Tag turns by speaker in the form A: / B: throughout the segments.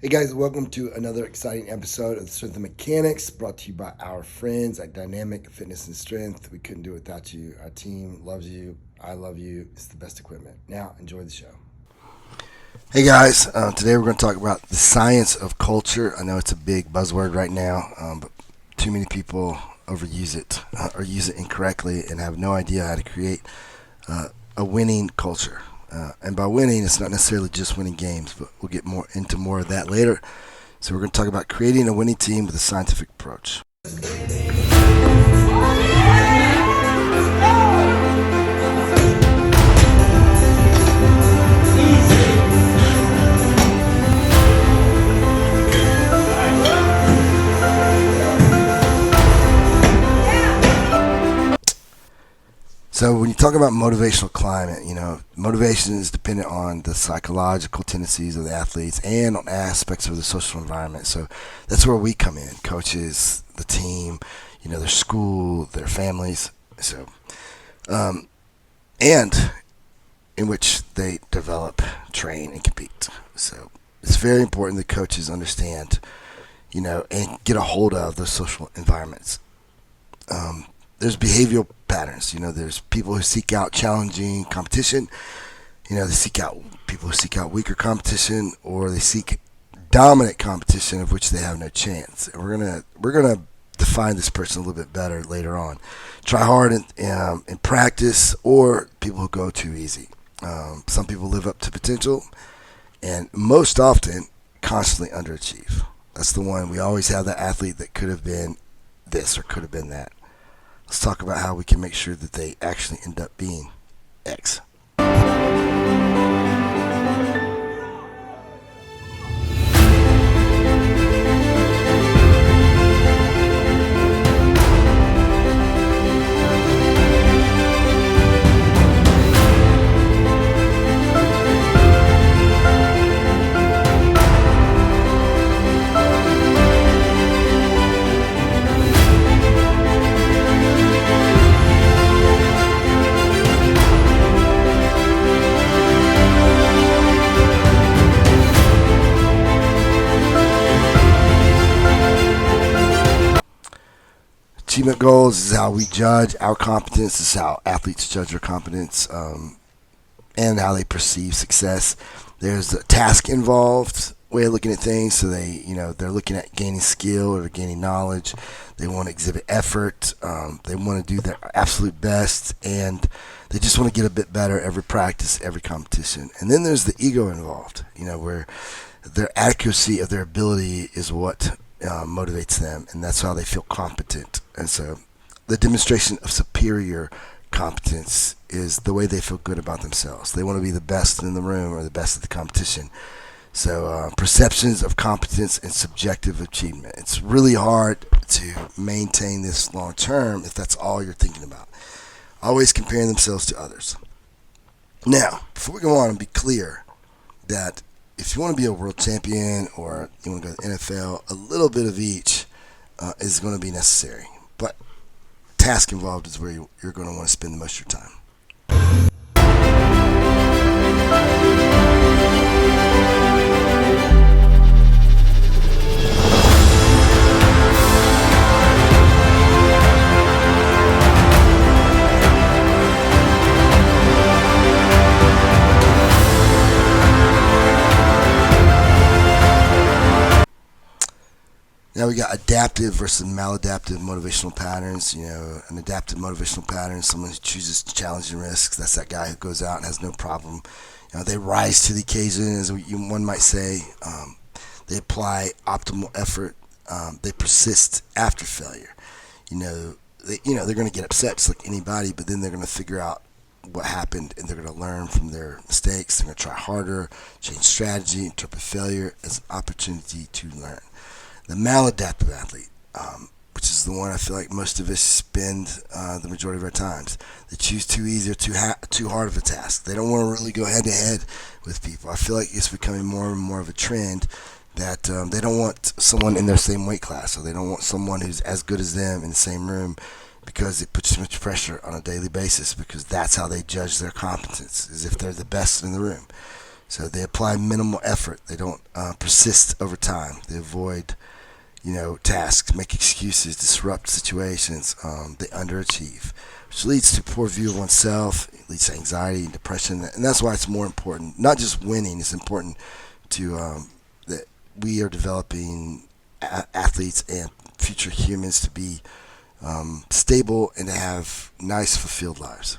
A: Hey guys, welcome to another exciting episode of Strength and Mechanics, brought to you by our friends at Dynamic Fitness and Strength. We couldn't do it without you. Our team loves you. I love you. It's the best equipment. Now, enjoy the show. Hey guys, today we're going to talk about the science of culture. I know it's a big buzzword right now, but too many people overuse it or use it incorrectly and have no idea how to create a winning culture. And by winning, it's not necessarily just winning games, but we'll get more of that later. So we're going to talk about creating a winning team with a scientific approach. So when you talk about motivational climate, motivation is dependent on the psychological tendencies of the athletes and on aspects of the social environment. So that's where we come in, coaches, the team, their school, their families. So, and in which they develop, train, and compete. So it's very important that coaches understand, and get a hold of those social environments. There's behavioral patterns. There's people who seek out challenging competition. They seek out people who seek out weaker competition, or they seek dominant competition of which they have no chance. And we're gonna define this person a little bit better later on. Try hard in practice, or people who go too easy. Some people live up to potential, and most often constantly underachieve. That's the one. We always have that athlete that could have been this or could have been that. Let's talk about how we can make sure that they actually end up being X. Achievement goals is how we judge our competence. This is how athletes judge their competence, and how they perceive success. There's a task involved way of looking at things. So they're looking at gaining skill or gaining knowledge. They want to exhibit effort. They want to do their absolute best, and they just want to get a bit better every practice, every competition. And then there's the ego involved. Where their accuracy of their ability is what motivates them, and that's how they feel competent. And so the demonstration of superior competence is the way they feel good about themselves. They want to be the best in the room or the best at the competition. So perceptions of competence and subjective achievement. It's really hard to maintain this long term if that's all you're thinking about. Always comparing themselves to others. Now, before we go on, and be clear that if you want to be a world champion or you want to go to the NFL, a little bit of each is going to be necessary. But task involved is where you're going to want to spend the most of your time. Now we got adaptive versus maladaptive motivational patterns. An adaptive motivational pattern is someone who chooses challenging risks. That's that guy who goes out and has no problem. They rise to the occasion, as one might say. They apply optimal effort. They persist after failure. They're going to get upset just like anybody, but then they're going to figure out what happened, and they're going to learn from their mistakes. They're going to try harder, change strategy, interpret failure as an opportunity to learn. The maladaptive athlete, which is the one I feel like most of us spend the majority of our times. They choose too easy or too hard of a task. They don't want to really go head to head with people. I feel like it's becoming more and more of a trend that they don't want someone in their same weight class, or they don't want someone who's as good as them in the same room, because it puts too much pressure on a daily basis, because that's how they judge their competence, as if they're the best in the room. So they apply minimal effort. They don't persist over time. They avoid, tasks, make excuses, disrupt situations. They underachieve, which leads to poor view of oneself. It leads to anxiety and depression, and that's why it's more important. Not just winning; it's important to that we are developing athletes and future humans to be stable and to have nice, fulfilled lives.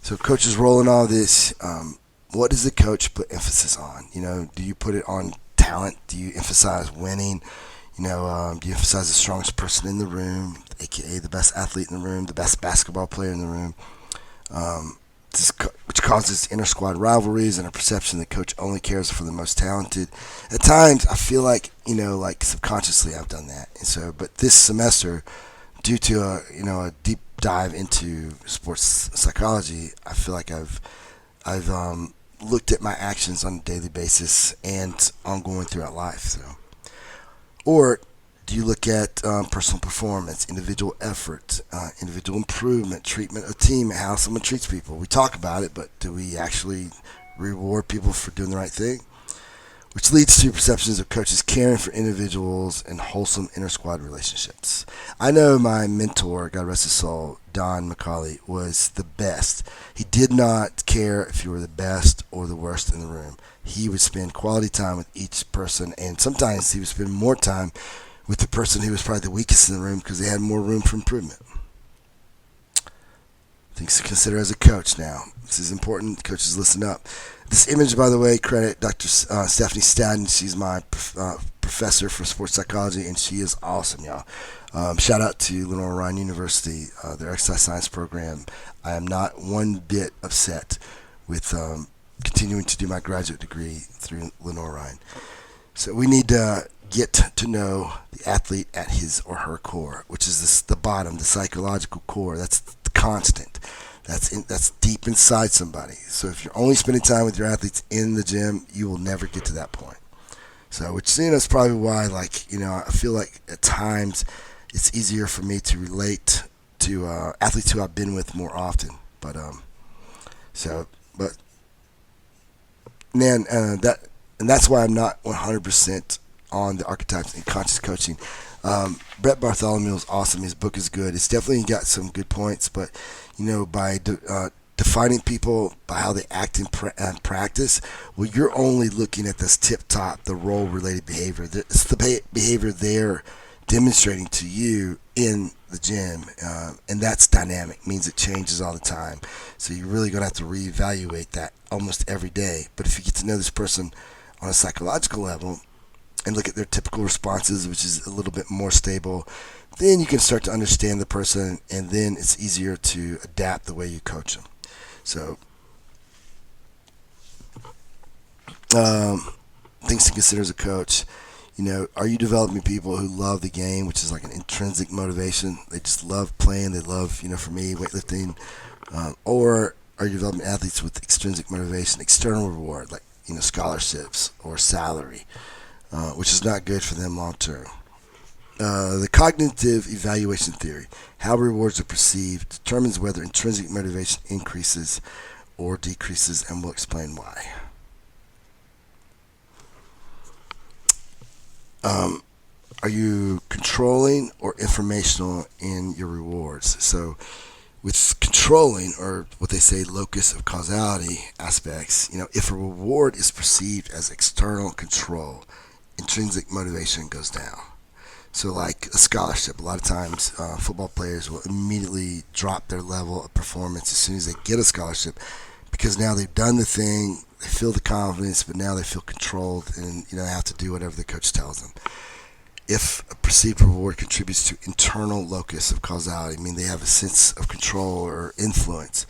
A: So coach's role in all this, what does the coach put emphasis on? Do you put it on talent? Do you emphasize winning? Do you emphasize the strongest person in the room, aka the best athlete in the room, the best basketball player in the room? Which causes inter squad rivalries and a perception that coach only cares for the most talented. At times, I feel like subconsciously I've done that. And so, but this semester, due to a deep dive into sports psychology, I feel like I've looked at my actions on a daily basis and ongoing throughout life. So, or do you look at personal performance, individual effort, individual improvement, treatment of team, and how someone treats people? We talk about it, but do we actually reward people for doing the right thing? Which leads to perceptions of coaches caring for individuals and wholesome inter-squad relationships. I know my mentor, God rest his soul, Don McCauley, was the best. He did not care if you were the best or the worst in the room. He would spend quality time with each person, and sometimes he would spend more time with the person who was probably the weakest in the room because they had more room for improvement. Things to consider as a coach now. This is important. Coaches, listen up. This image, by the way, credit Dr. Stephanie Stadden. She's my professor for sports psychology, and she is awesome, y'all. Shout out to Lenore Ryan University, their exercise science program. I am not one bit upset with continuing to do my graduate degree through Lenore Ryan. So we need to get to know the athlete at his or her core, which is the bottom, the psychological core. That's the constant. That's deep inside somebody. So if you're only spending time with your athletes in the gym, you will never get to that point. So, which is probably why, I feel like at times it's easier for me to relate to athletes who I've been with more often. But that's why I'm not 100% on the archetypes and conscious coaching. Brett Bartholomew is awesome. His book is good. It's definitely got some good points, but by defining people by how they act in practice, well, you're only looking at this tip top, the role-related behavior. It's the behavior they're demonstrating to you in the gym, and that's dynamic. Means it changes all the time. So you're really gonna have to reevaluate that almost every day. But if you get to know this person on a psychological level and look at their typical responses, which is a little bit more stable, then you can start to understand the person, and then it's easier to adapt the way you coach them. So, things to consider as a coach. Are you developing people who love the game, which is like an intrinsic motivation? They just love playing. They love, for me, weightlifting. Or are you developing athletes with extrinsic motivation, external reward, like, scholarships or salary, which is not good for them long term. The cognitive evaluation theory, how rewards are perceived, determines whether intrinsic motivation increases or decreases, and we'll explain why. Are you controlling or informational in your rewards? So with controlling, or what they say locus of causality aspects, if a reward is perceived as external control, intrinsic motivation goes down. So like a scholarship, a lot of times football players will immediately drop their level of performance as soon as they get a scholarship, because now they've done the thing, they feel the confidence, but now they feel controlled, and they have to do whatever the coach tells them. If a perceived reward contributes to internal locus of causality, meaning they have a sense of control or influence,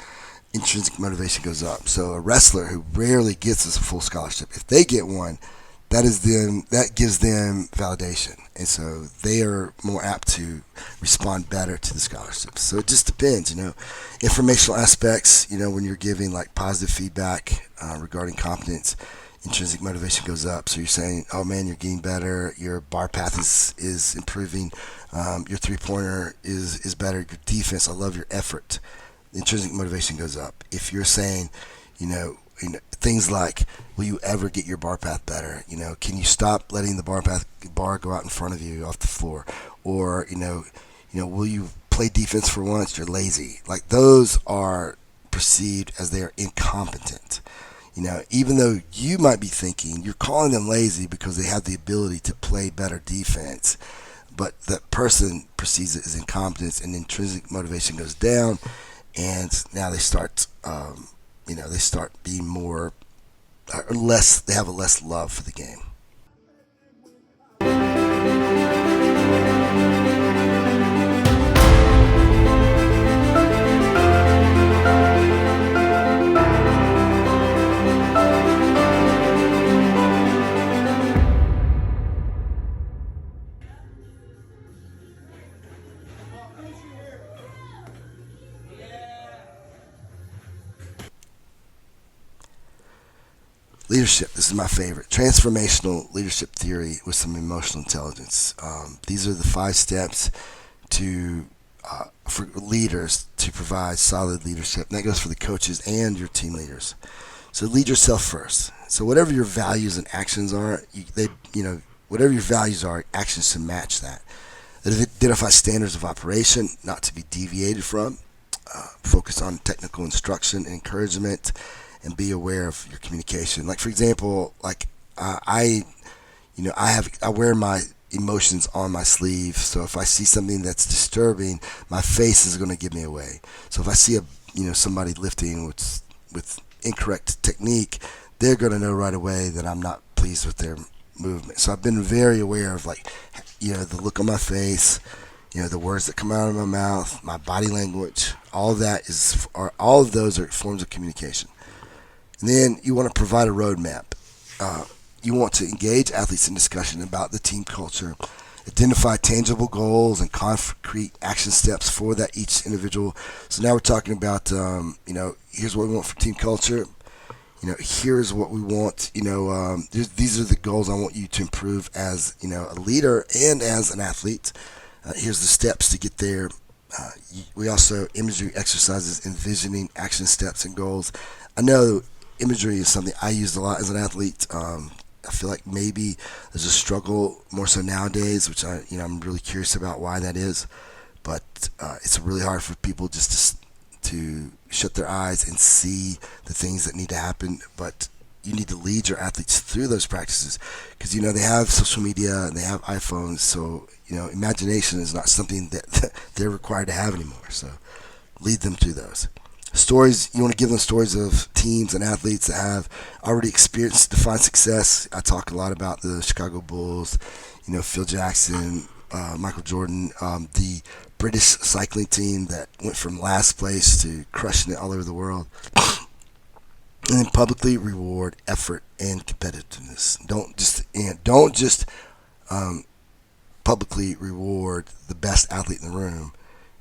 A: intrinsic motivation goes up. So a wrestler who rarely gets a full scholarship, if they get one, that gives them validation, and so they are more apt to respond better to the scholarships. So it just depends, Informational aspects, when you're giving like positive feedback regarding competence, intrinsic motivation goes up. So you're saying, oh man, you're getting better, your bar path is improving, your 3-pointer is better, your defense, I love your effort. Intrinsic motivation goes up. If you're saying, things like, will you ever get your bar path better? Can you stop letting the bar go out in front of you off the floor? Or, will you play defense for once? You're lazy. Like, those are perceived as they are incompetent. Even though you might be thinking you're calling them lazy because they have the ability to play better defense, but that person perceives it as incompetence, and intrinsic motivation goes down, and now they start they start being more or less. They have a less love for the game. Leadership. This is my favorite. Transformational leadership theory with some emotional intelligence. These are the 5 steps for leaders to provide solid leadership. And that goes for the coaches and your team leaders. So lead yourself first. So whatever your values and actions are, whatever your values are, actions should match that. Identify standards of operation not to be deviated from. Focus on technical instruction and encouragement, and be aware of your communication. Like, for example, I wear my emotions on my sleeve. So if I see something that's disturbing, my face is going to give me away. So if I see somebody lifting with incorrect technique, they're going to know right away that I'm not pleased with their movement. So I've been very aware of the look on my face, the words that come out of my mouth, my body language. All of those are forms of communication. And then you want to provide a roadmap. You want to engage athletes in discussion about the team culture, identify tangible goals and concrete action steps for that each individual. So now we're talking about, here's what we want for team culture. Here's what we want. These are the goals I want you to improve as, a leader and as an athlete. Here's the steps to get there. We also imagery exercises, envisioning action steps and goals. I know imagery is something I used a lot as an athlete. I feel like maybe there's a struggle more so nowadays, which I'm really curious about why that is. But it's really hard for people just to shut their eyes and see the things that need to happen. But you need to lead your athletes through those practices because they have social media and they have iPhones, so imagination is not something that they're required to have anymore. So lead them through those. Stories, you want to give them stories of teams and athletes that have already experienced defined success. I talk a lot about the Chicago Bulls, Phil Jackson, Michael Jordan, the British cycling team that went from last place to crushing it all over the world. And then publicly reward effort and competitiveness. Don't just publicly reward the best athlete in the room.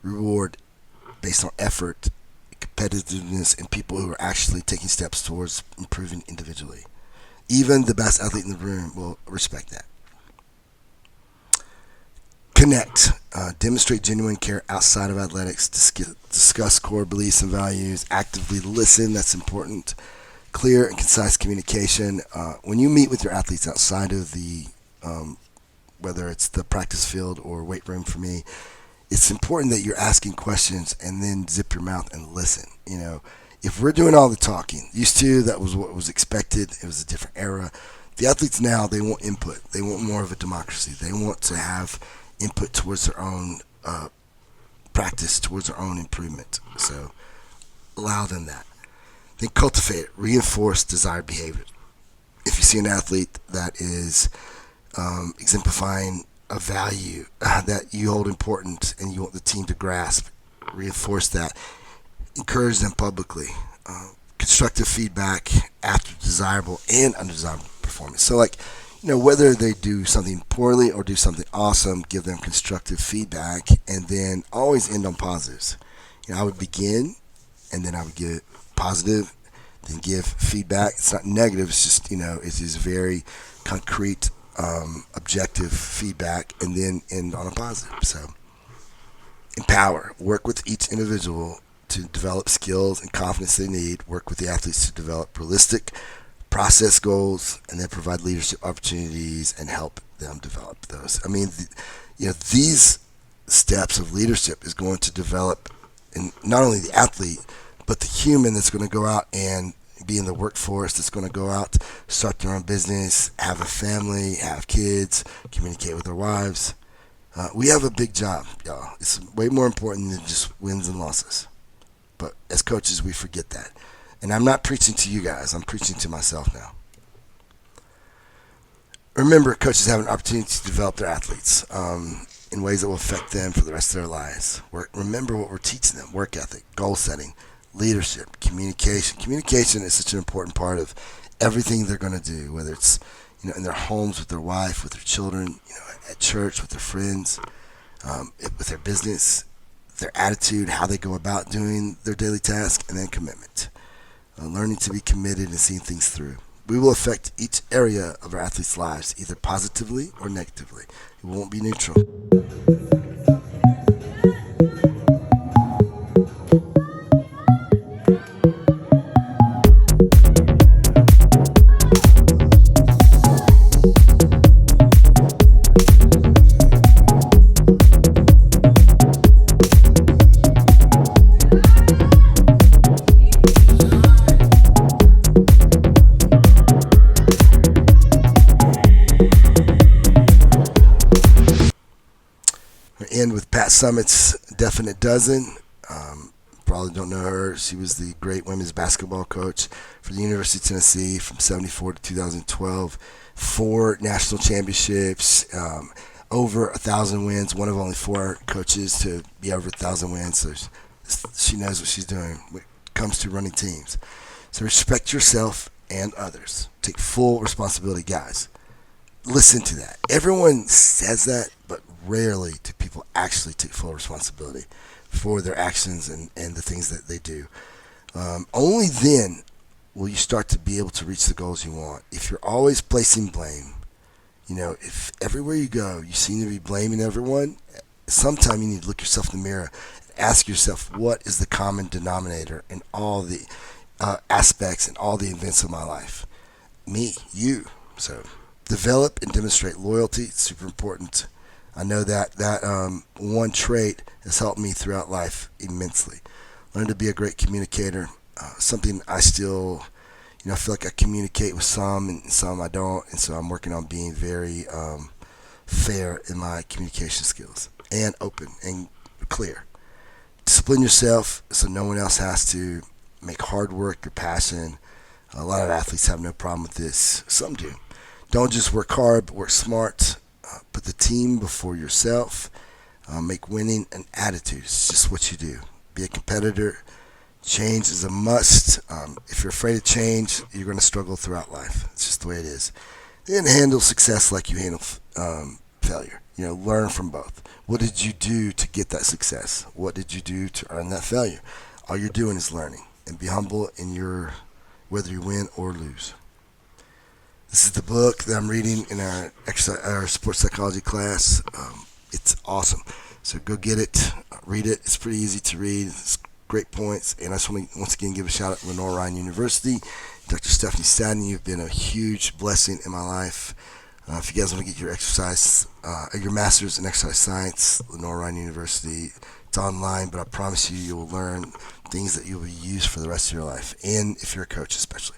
A: Reward based on effort, competitiveness, and people who are actually taking steps towards improving individually. Even the best athlete in the room will respect that. Connect. Demonstrate genuine care outside of athletics. Discuss core beliefs and values. Actively listen. That's important. Clear and concise communication. When you meet with your athletes outside of the, whether it's the practice field or weight room for me, it's important that you're asking questions and then zip your mouth and listen. If we're doing all the talking, used to, that was what was expected. It was a different era. The athletes now, they want input. They want more of a democracy. They want to have input towards their own practice, towards their own improvement. So allow them that. Then cultivate it. Reinforce desired behavior. If you see an athlete that is exemplifying a value that you hold important and you want the team to grasp, reinforce that. encourage them publicly. Constructive feedback after desirable and undesirable performance. So, like, whether they do something poorly or do something awesome, give them constructive feedback, and then always end on positives. I would begin, and then I would give positive, then give feedback. It's not negative. It's just, it is very concrete, objective feedback, and then end on a positive. So, empower. Work with each individual to develop skills and confidence they need. Work with the athletes to develop realistic process goals, and then provide leadership opportunities and help them develop those. I mean, these steps of leadership is going to develop in not only the athlete, but the human that's going to go out and be in the workforce, that's going to go out, start their own business, have a family, have kids, communicate with their wives. We have a big job, y'all. It's way more important than just wins and losses. But as coaches, we forget that. And I'm not preaching to you guys. I'm preaching to myself now. Remember, coaches have an opportunity to develop their athletes in ways that will affect them for the rest of their lives. Remember what we're teaching them: work ethic, goal setting, leadership, communication. Communication is such an important part of everything they're going to do, whether it's in their homes with their wife, with their children, at church with their friends, with their business, their attitude, how they go about doing their daily task, and then commitment. Learning to be committed and seeing things through. We will affect each area of our athletes' lives, either positively or negatively. It won't be neutral. End with Pat Summitt's Definite Dozen. Probably don't know her. She was the great women's basketball coach for the University of Tennessee from 74 to 2012. 4 national championships, over 1,000 wins. One of only 4 coaches to be over 1,000 wins. So she knows what she's doing when it comes to running teams. So respect yourself and others. Take full responsibility, guys. Listen to that. Everyone says that, but rarely do people actually take full responsibility for their actions and the things that they do. Only then will you start to be able to reach the goals you want. If you're always placing blame, if everywhere you go you seem to be blaming everyone, sometime you need to look yourself in the mirror and ask yourself, what is the common denominator in all the aspects and all the events of my life? Me, you. So develop and demonstrate loyalty. It's super important. I know that one trait has helped me throughout life immensely. Learn to be a great communicator. Something I still, I feel like I communicate with some and some I don't, and so I'm working on being very fair in my communication skills and open and clear. Discipline yourself so no one else has to. Make hard work your passion. A lot of athletes have no problem with this. Some do. Don't just work hard, but work smart. Put the team before yourself. Make winning an attitude. It's just what you do. Be a competitor. Change is a must. If you're afraid of change, you're going to struggle throughout life. It's just the way it is. Then handle success like you handle failure. Learn from both. What did you do to get that success? What did you do to earn that failure? All you're doing is learning. And be humble in whether you win or lose. This is the book that I'm reading in our sports psychology class. It's awesome. So go get it, read it. It's pretty easy to read. It's great points. And I just want to once again give a shout out to Lenore Ryan University. Dr. Stephanie Staden, you've been a huge blessing in my life. If you guys want to get your your master's in exercise science, Lenore Ryan University, it's online, but I promise you will learn things that you will use for the rest of your life, and if you're a coach especially.